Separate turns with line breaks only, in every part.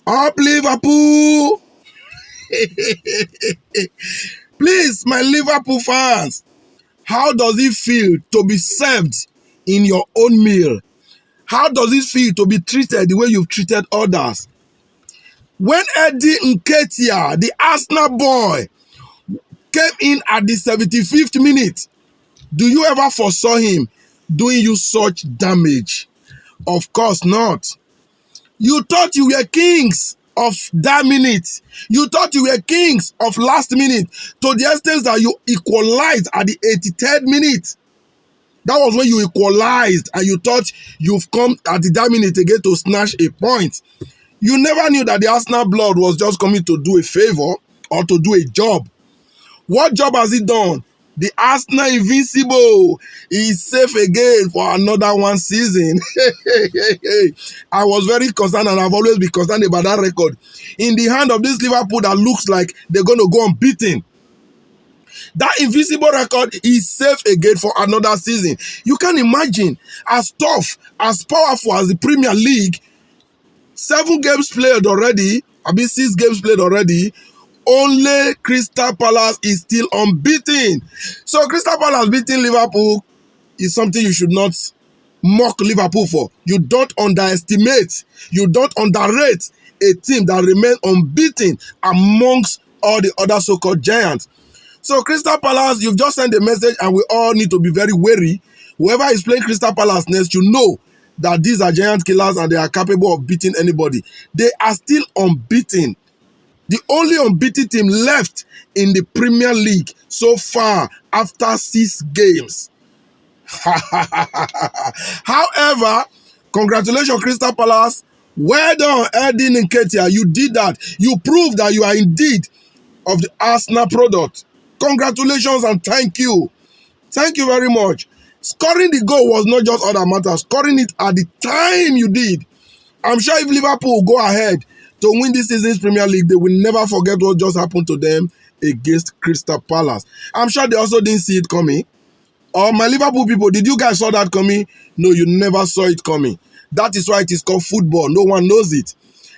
Up Liverpool! Please, my Liverpool fans, how does it feel to be served in your own meal? How does it feel to be treated the way you've treated others? When Eddie Nketiah, the Arsenal boy, came in at the 75th minute, do you ever foresaw him doing you such damage? Of course not. You thought you were kings of that minute. You thought you were kings of last minute, to the extent that you equalized at the 83rd minute. That was when you equalized and you thought you've come at that minute again to snatch a point. You never knew that the Arsenal blood was just coming to do a favor or to do a job. What job has he done? The Arsenal Invincible is safe again for another one season. I was very concerned, and I've always been concerned about that record. In the hand of this Liverpool that looks like they're going to go unbeaten, that invincible record is safe again for another season. You can imagine, as tough, as powerful as the Premier League, 7 games played already, 6 games played already, only Crystal Palace is still unbeaten. So Crystal Palace beating Liverpool is something you should not mock Liverpool for. You don't underestimate, you don't underrate a team that remains unbeaten amongst all the other so-called giants. So Crystal Palace, you've just sent a message, and we all need to be very wary. Whoever is playing Crystal Palace next, you know that these are giant killers and they are capable of beating anybody. They are still unbeaten. The only unbeaten team left in the Premier League so far after 6 games. However, congratulations, Crystal Palace. Well done, Eddie Nketiah. You did that. You proved that you are indeed of the Arsenal product. Congratulations and thank you. Thank you very much. Scoring the goal was not just all that matters. Scoring it at the time you did. I'm sure if Liverpool go ahead to win this season's Premier League, they will never forget what just happened to them against Crystal Palace. I'm sure they also didn't see it coming. Or my Liverpool people, did you guys saw that coming? No, you never saw it coming. That is why it is called football. No one knows it.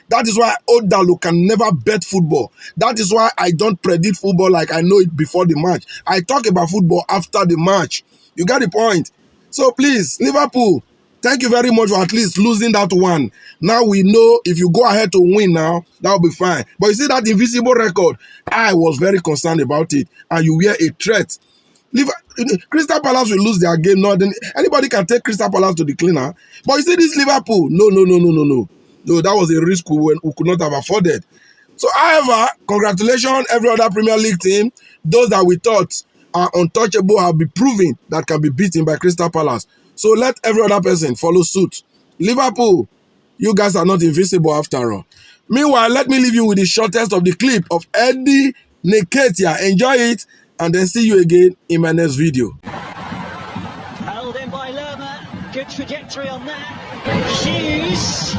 That is why Odalu can never bet football. That is why I don't predict football like I know it before the match. I talk about football after the match. You get the point? So please, Liverpool, thank you very much for at least losing that one. Now we know if you go ahead to win now, that'll be fine. But you see that invisible record, I was very concerned about it. And you were a threat. Crystal Palace will lose their game. No, then anybody can take Crystal Palace to the cleaner. But you see this Liverpool, no. No, that was a risk we could not have afforded. So, however, congratulations, every other Premier League team. Those that we thought are untouchable have been proven that can be beaten by Crystal Palace. So let every other person follow suit. Liverpool, you guys are not invisible after all. Meanwhile, let me leave you with the shortest of the clip of Eddie Nketiah. Enjoy it, and then see you again in my next video.
Held in by Lerma. Good trajectory on that. Hughes.